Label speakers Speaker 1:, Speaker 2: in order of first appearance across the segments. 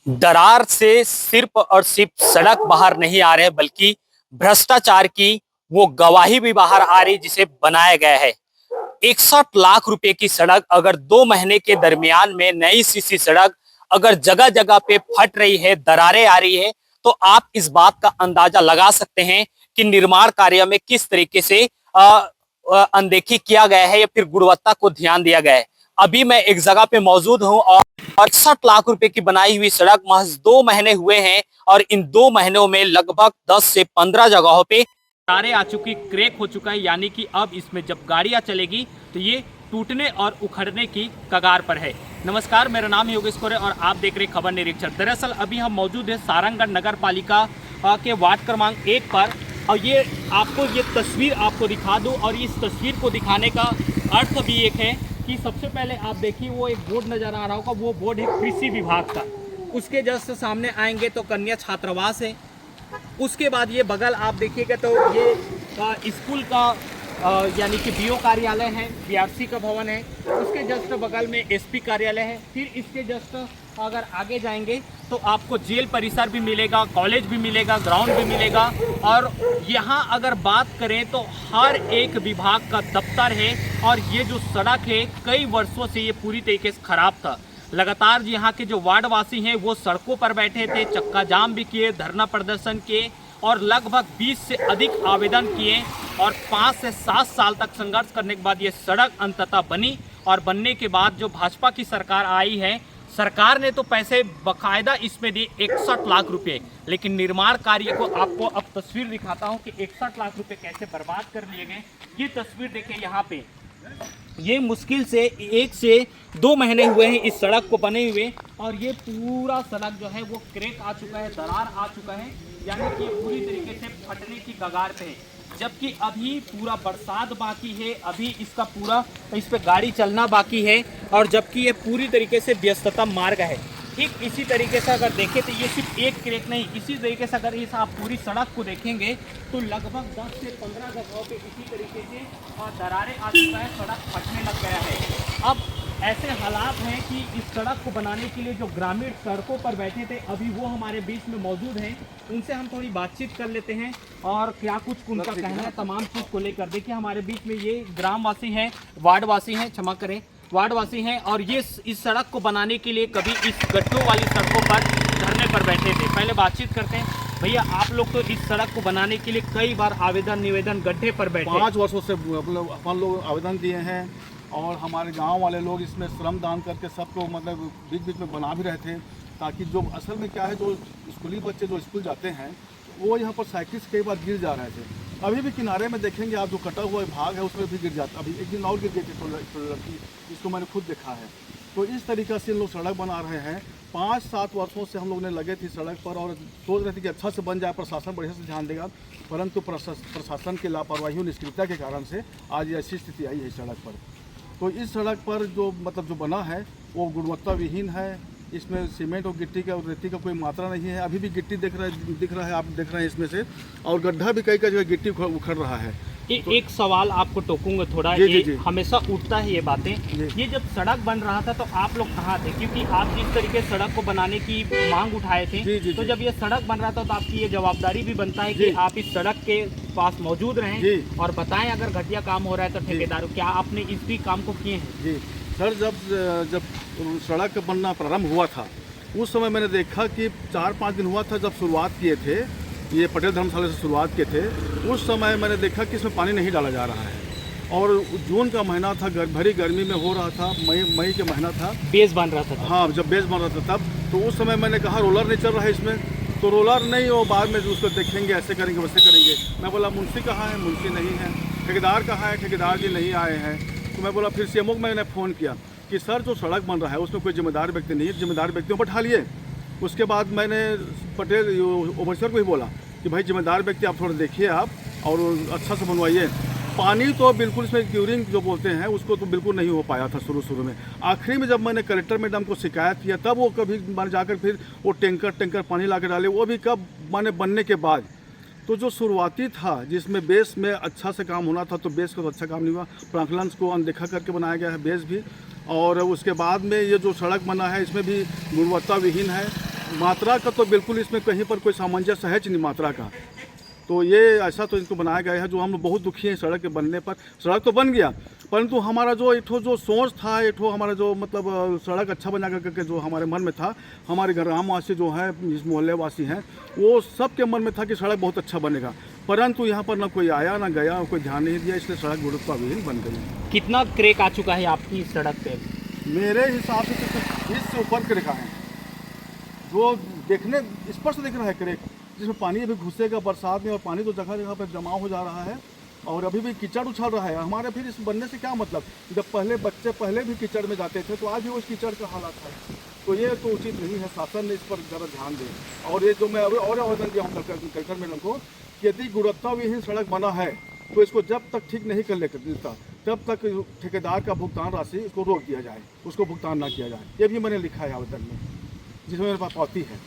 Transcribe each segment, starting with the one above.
Speaker 1: दरार से सिर्फ और सिर्फ सड़क बाहर नहीं आ रहे बल्कि भ्रष्टाचार की वो गवाही भी बाहर आ रही जिसे बनाया गया है। 61 लाख रुपए की सड़क अगर 2 महीने के दरमियान में नई सीसी सड़क अगर जगह जगह पे फट रही है, दरारें आ रही है, तो आप इस बात का अंदाजा लगा सकते हैं कि निर्माण कार्य में किस तरीके से अनदेखी किया गया है या फिर गुणवत्ता को ध्यान दिया गया है। अभी मैं एक जगह पे मौजूद हूं और 68 लाख रुपए की बनाई हुई सड़क महज 2 महीने हुए हैं और इन 2 महीनों में लगभग 10 से 15 जगहों पे तारे आ चुकी, क्रैक हो चुका है, यानी कि अब इसमें जब गाड़ियां चलेगी तो ये टूटने और उखड़ने की कगार पर है। नमस्कार, मेरा नाम है योगेश कोरे और आप देख रहे खबर निरीक्षक। दरअसल अभी हम मौजूद है सारंगगढ़ नगर पालिका के वार्ड क्रमांक 1 पर और ये तस्वीर आपको दिखा दूं और इस तस्वीर को दिखाने का अर्थ भी एक है कि सबसे पहले आप देखिए वो एक बोर्ड नजर आ रहा होगा, वो बोर्ड है कृषि विभाग का। उसके जस्ट सामने आएंगे तो कन्या छात्रावास है। उसके बाद ये बगल आप देखिएगा तो ये स्कूल का यानी कि बीओ कार्यालय है, बीआरसी का भवन है। उसके जस्ट बगल में एसपी कार्यालय है। फिर इसके जस्ट अगर आगे जाएंगे तो आपको जेल परिसर भी मिलेगा, कॉलेज भी मिलेगा, ग्राउंड भी मिलेगा। और यहाँ अगर बात करें तो हर एक विभाग का दफ्तर है और ये जो सड़क है कई वर्षों से ये पूरी तरीके से खराब था। लगातार यहाँ के जो वार्डवासी हैं वो सड़कों पर बैठे थे, चक्का जाम भी किए, धरना प्रदर्शन किए और लगभग 20 से अधिक आवेदन किए और 5 से 7 साल तक संघर्ष करने के बाद ये सड़क अंततः बनी। और बनने के बाद जो भाजपा की सरकार आई है, सरकार ने तो पैसे बकायदा इसमें दिए 61 लाख रुपए, लेकिन निर्माण कार्य को आपको अब तस्वीर दिखाता हूं कि 61 लाख रुपए कैसे बर्बाद कर लिए गए। ये तस्वीर देखिए, यहाँ पे ये मुश्किल से 1 से 2 महीने हुए हैं इस सड़क को बने हुए और ये पूरा सड़क जो है वो क्रैक आ चुका है, दरार आ चुका है, यानी कि पूरी तरीके से फटने की कगार पे है। जबकि अभी पूरा बरसात बाकी है, अभी इसका पूरा इस पे गाड़ी चलना बाकी है और जबकि ये पूरी तरीके से व्यस्ततम मार्ग है। ठीक इसी तरीके से अगर देखें तो ये सिर्फ एक क्रैक नहीं, इसी तरीके से अगर इस आप पूरी सड़क को देखेंगे तो लगभग 10 से 15 जगहों पे इसी तरीके से दरारें आ चुका है, सड़क फटने लग गया है। अब ऐसे हालात हैं कि इस सड़क को बनाने के लिए जो ग्रामीण सड़कों पर बैठे थे अभी वो हमारे बीच में मौजूद हैं। उनसे हम थोड़ी बातचीत कर लेते हैं और क्या कुछ उनका कहना है तमाम चीज़ को लेकर। देखिए हमारे बीच में ये ग्रामवासी हैं, वार्डवासी हैं, क्षमा करें, वार्डवासी हैं और ये इस सड़क को बनाने के लिए कभी इस गड्ढों वाली सड़कों पर धरने पर बैठे थे। पहले बातचीत करते हैं। भैया आप लोग तो इस सड़क को बनाने के लिए कई बार आवेदन निवेदन गड्ढे पर बैठे,
Speaker 2: 5 वर्षों से अपन लोग आवेदन दिए हैं और हमारे गांव वाले लोग इसमें श्रम दान करके सबको मतलब बीच बीच में बना भी रहे थे, ताकि जो असल में क्या है, जो स्कूली बच्चे जो स्कूल जाते हैं वो यहाँ पर साइकिल से कई बार गिर जा रहे थे। अभी भी किनारे में देखेंगे आप, जो कटा हुआ भाग है उसमें भी गिर जाता। अभी एक दिन और गिर गई थी लड़की, जिसको मैंने खुद देखा है। तो इस तरीक़े से लोग सड़क बना रहे हैं। 5-7 वर्षों से हम लोग ने लगे थे सड़क पर और सोच रहे थे कि अच्छा से बन जाए, प्रशासन बढ़िया से ध्यान देगा, परंतु प्रशासन की लापरवाही और निष्क्रियता के कारण से आज ऐसी स्थिति आई है सड़क पर। तो इस सड़क पर जो जो बना है वो गुणवत्ता विहीन है। इसमें सीमेंट और गिट्टी का और रेती का कोई मात्रा नहीं है। अभी भी गिट्टी दिख रहा है, आप देख रहे हैं इसमें से, और गड्ढा भी कई जगह गिट्टी उखड़ रहा है।
Speaker 1: तो एक सवाल आपको टोकूंगा थोड़ा, जी। हमेशा उठता है ये बातें। ये जब सड़क बन रहा था तो आप लोग कहाँ थे? क्योंकि आप जिस तरीके से सड़क को बनाने की मांग उठाए थे, तो जब ये सड़क बन रहा था तो आपकी ये जवाबदारी भी बनता है कि आप इस सड़क के पास मौजूद रहें और बताएं अगर घटिया काम हो रहा है तो ठेकेदार, क्या आपने इस भी काम को किए हैं?
Speaker 2: जी सर, जब सड़क बनना प्रारंभ हुआ था उस समय मैंने देखा कि 4-5 दिन हुआ था जब शुरुआत किए थे, ये पटेल धर्मशाला से शुरुआत किए थे। उस समय मैंने देखा कि इसमें पानी नहीं डाला जा रहा है और जून का महीना था, भरी गर्मी में हो रहा था, मई का महीना था,
Speaker 1: बेस बन रहा था।
Speaker 2: हाँ, जब बेस बन रहा था तब, तो उस समय मैंने कहा रोलर नहीं चल रहा है इसमें, तो रोलर नहीं, वो बाद में उसको देखेंगे, ऐसे करेंगे वैसे करेंगे। मैं बोला मुंशी कहाँ है? मुंशी नहीं है। ठेकेदार कहाँ है? ठेकेदार जी नहीं आए हैं। तो मैं बोला, फिर सीएमओ को मैंने फ़ोन किया कि सर जो सड़क बन रहा है उसमें कोई जिम्मेदार व्यक्ति नहीं है, जिम्मेदार व्यक्तियों पर ढालिए। उसके बाद मैंने पटेल ओवरसर को ही बोला कि भाई जिम्मेदार व्यक्ति आप थोड़ा देखिए आप और अच्छा से बनवाइए। पानी तो बिल्कुल इसमें क्यूरिंग जो बोलते हैं उसको तो बिल्कुल नहीं हो पाया था शुरू में। आखिरी में जब मैंने कलेक्टर मैडम को शिकायत किया तब वो कभी मैंने जाकर फिर वो टैंकर पानी ला के डाले, वो भी कब मैंने बनने के बाद। तो जो शुरुआती था जिसमें बेस में अच्छा से काम होना था तो बेस का तो अच्छा काम नहीं हुआ, प्रांगणस को अनदेखा करके बनाया गया है बेस भी। और उसके बाद में ये जो सड़क बना है इसमें भी गुणवत्ता विहीन है मात्रा का तो बिल्कुल इसमें कहीं पर कोई सामंजस्य है नहीं मात्रा का। तो ये ऐसा तो इनको बनाया गया है जो हम लोग बहुत दुखी हैं सड़क के बनने पर। सड़क तो बन गया, परंतु हमारा जो एक जो सोच था, एक हमारा जो मतलब सड़क अच्छा बना करके जो हमारे मन में था, हमारे ग्रामवासी जो हैं, जिस मोहल्ले वासी हैं, वो सबके मन में था कि सड़क बहुत अच्छा बनेगा, परंतु यहाँ पर ना कोई आया ना गया, कोई ध्यान नहीं दिया, इसलिए सड़क गुणवत्ताविहीन बन गई।
Speaker 1: कितना क्रैक आ चुका है आपकी इस सड़क पे?
Speaker 2: मेरे हिसाब से तो 20 से ऊपर क्रैक है, जो देखने स्पष्ट दिख रहा है क्रैक, जिसमें पानी अभी घुसेगा बरसात में, और पानी तो जगह जगह पर जमा हो जा रहा है और अभी भी कीचड़ उछल रहा है। हमारे फिर इस बनने से क्या मतलब, जब पहले बच्चे पहले भी कीचड़ में जाते थे तो आज भी उस कीचड़ का हालात है। तो ये तो उचित नहीं है, शासन ने इस पर ज़रा ध्यान दे। और ये जो मैं अभी और आवेदन दिया हूँ कलेक्टर मैडम को कि यदि गुणवत्ताविहीन सड़क बना है तो इसको जब तक ठीक नहीं कर लेता तब तक ठेकेदार का भुगतान राशि इसको रोक दिया जाए, उसको भुगतान ना किया जाए। ये भी मैंने लिखा है आवेदन में, जिसमें मेरे पास पाती है।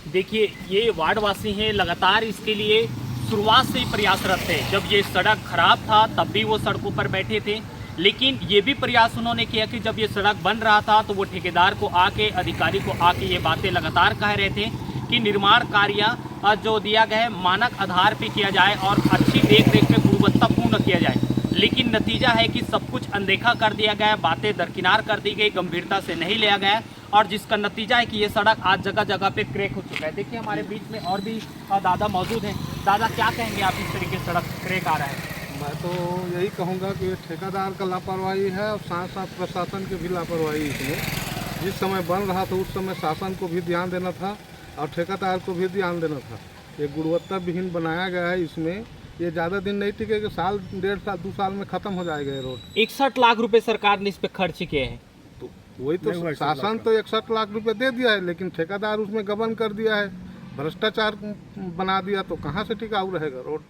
Speaker 1: देखिए, ये वार्डवासी हैं, लगातार इसके लिए शुरुआत से ही प्रयासरत थे। जब ये सड़क खराब था तब भी वो सड़कों पर बैठे थे, लेकिन ये भी प्रयास उन्होंने किया कि जब ये सड़क बन रहा था तो वो ठेकेदार को आके, अधिकारी को आके ये बातें लगातार कह रहे थे कि निर्माण कार्य जो दिया गया है मानक आधार पे किया जाए और अच्छी देख में गुणवत्तापूर्ण किया जाए। लेकिन नतीजा है कि सब कुछ अनदेखा कर दिया गया, बातें दरकिनार कर दी गई, गंभीरता से नहीं लिया गया, और जिसका नतीजा है कि ये सड़क आज जगह जगह पे क्रैक हो चुका है। देखिए, हमारे बीच में और भी दादा मौजूद हैं। दादा, क्या कहेंगे आप, इस तरीके से सड़क क्रैक आ रहा है?
Speaker 3: मैं तो यही कहूँगा कि ये ठेकेदार का लापरवाही है और साथ साथ प्रशासन की भी लापरवाही इसमें। जिस समय बन रहा था उस समय शासन को भी ध्यान देना था और ठेकेदार को भी ध्यान देना था। ये गुणवत्ता विहीन बनाया गया है, इसमें ये ज़्यादा दिन नहीं टिकेगा, साल, 1.5 साल, 2 साल में ख़त्म हो जाएगा ये रोड।
Speaker 1: 61 लाख रुपए सरकार ने इस पे खर्च किए हैं।
Speaker 3: तो वही तो शासन तो 61 लाख रुपए दे दिया है, लेकिन ठेकेदार उसमें गबन कर दिया है, भ्रष्टाचार बना दिया, तो कहाँ से टिकाऊ रहेगा रोड?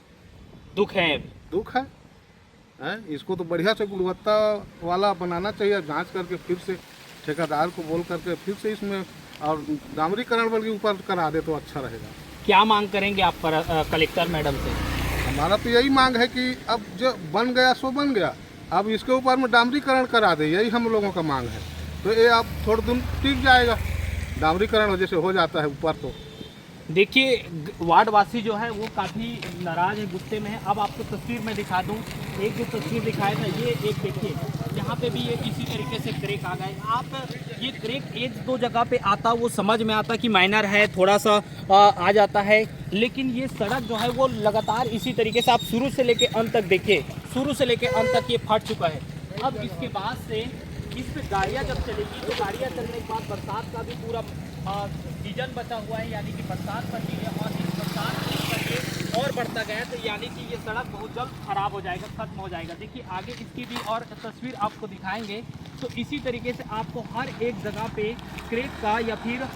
Speaker 1: दुख है,
Speaker 3: दुख है। इसको तो बढ़िया से गुणवत्ता वाला बनाना चाहिए, जांच करके फिर से ठेकेदार को बोल करके फिर से इसमें और डामरीकरण बल्कि ऊपर करा दे तो अच्छा रहेगा।
Speaker 1: क्या मांग करेंगे आप कलेक्टर मैडम से?
Speaker 3: हमारा तो यही मांग है कि अब जो बन गया सो बन गया, अब इसके ऊपर में डामरीकरण करा दे, यही हम लोगों का मांग है। तो ये अब थोड़ा दिन टिक जाएगा, डामरीकरण जैसे हो जाता है ऊपर। तो
Speaker 1: देखिए, वार्डवासी जो है वो काफ़ी नाराज़ है, गुस्से में है। अब आपको तस्वीर में दिखा दूं, एक जो तस्वीर दिखाया था, ये एक देखिए, यहाँ पे भी ये इसी तरीके से क्रैक आ गए। आप ये क्रैक एक दो जगह पे आता, वो समझ में आता कि माइनर है, थोड़ा सा आ जाता है, लेकिन ये सड़क जो है वो लगातार इसी तरीके से, आप शुरू से लेके अंत तक देखिए, शुरू से लेके अंत तक ये फट चुका है। अब इसके बाद से इस पे गाड़ियाँ जब चलेगी तो गाड़ियाँ चलने के बाद बरसात का भी पूरा सीजन बचा हुआ है, यानी कि बरसात बची है, और इस बरसात करके और बढ़ता गया तो यानी कि ये सड़क बहुत जल्द खराब हो जाएगा, खत्म हो जाएगा। देखिए, आगे इसकी भी और तस्वीर आपको दिखाएंगे तो इसी तरीके से आपको हर एक जगह पे क्रैक का या फिर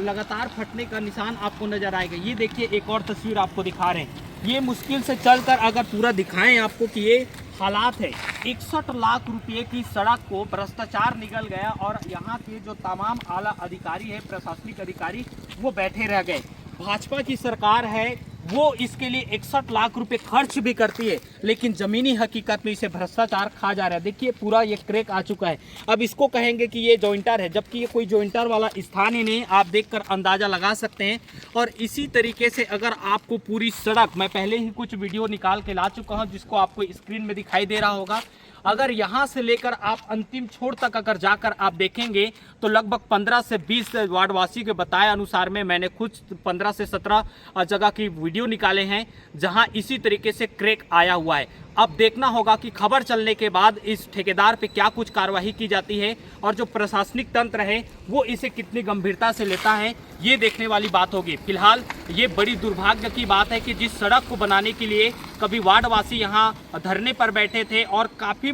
Speaker 1: लगातार फटने का निशान आपको नजर आएगा। ये देखिए, एक और तस्वीर आपको दिखा रहे हैं, ये मुश्किल से चलकर अगर पूरा दिखाएं आपको कि ये हालात है। 61 लाख रुपए की सड़क को भ्रष्टाचार निगल गया और यहाँ के जो तमाम आला अधिकारी है, प्रशासनिक अधिकारी, वो बैठे रह गए। भाजपा की सरकार है, वो इसके लिए 61 लाख रुपए खर्च भी करती है, लेकिन ज़मीनी हकीकत में इसे भ्रष्टाचार खा जा रहा है। देखिए, पूरा ये क्रैक आ चुका है। अब इसको कहेंगे कि ये जॉइंटर है, जबकि ये कोई जॉइंटर वाला स्थान ही नहीं। आप देखकर अंदाज़ा लगा सकते हैं। और इसी तरीके से अगर आपको पूरी सड़क, मैं पहले ही कुछ वीडियो निकाल के ला चुका हूँ जिसको आपको स्क्रीन में दिखाई दे रहा होगा, अगर यहाँ से लेकर आप अंतिम छोर तक अगर जाकर आप देखेंगे तो लगभग 15 से 20 वार्डवासी के बताए अनुसार में, मैंने खुद 15 से 17 जगह की वीडियो निकाले हैं जहाँ इसी तरीके से क्रैक आया हुआ है। अब देखना होगा कि खबर चलने के बाद इस ठेकेदार पे क्या कुछ कार्रवाई की जाती है और जो प्रशासनिक तंत्र है वो इसे कितनी गंभीरता से लेता है, ये देखने वाली बात होगी। फिलहाल ये बड़ी दुर्भाग्य की बात है कि जिस सड़क को बनाने के लिए कभी वार्डवासी यहाँ धरने पर बैठे थे और काफ़ी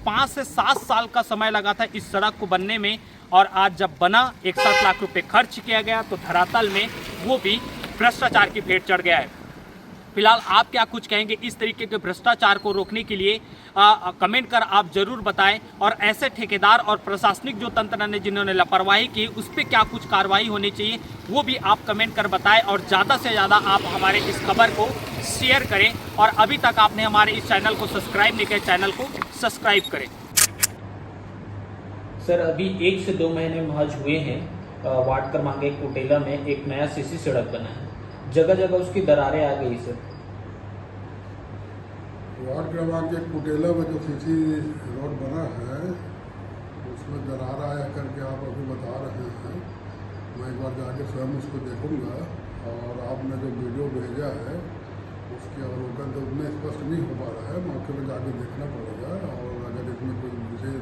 Speaker 1: 5 से 7 साल का समय लगा था इस सड़क को बनने में, और आज जब बना 61 लाख रुपए खर्च किया गया तो धरातल में वो भी भ्रष्टाचार की भेंट चढ़ गया है। फिलहाल आप क्या कुछ कहेंगे इस तरीके के भ्रष्टाचार को रोकने के लिए? कमेंट कर आप जरूर बताएं, और ऐसे ठेकेदार और प्रशासनिक जो तंत्र ने जिन्होंने लापरवाही की उस पर क्या कुछ कार्रवाई होनी चाहिए वो भी आप कमेंट कर बताएं, और ज़्यादा से ज़्यादा आप हमारे इस खबर को शेयर करें, और अभी तक आपने हमारे इस चैनल को सब्सक्राइब नहीं किया, चैनल को सब्सक्राइब करें। सर, अभी 1 से 2 महीने महज हुए हैं वार्ड क्रमांक 1 कुटेला में एक नया सीसी सड़क बना है, जगह जगह उसकी दरारें आ गई सर।
Speaker 4: वार्ड क्रमांक 1 कुटेला में जो सीसी रोड बना है उसमें दरार आया करके आप अभी बता रहे हैं। मैं एक बार जाके स्वयं उसको देखूंगा और आपने जो वीडियो भेजा है उसकी अवलोकन तो उतने स्पष्ट नहीं हो पा रहा है, मौके पर जाके देखना पड़ेगा और अगर इसमें कोई विशेष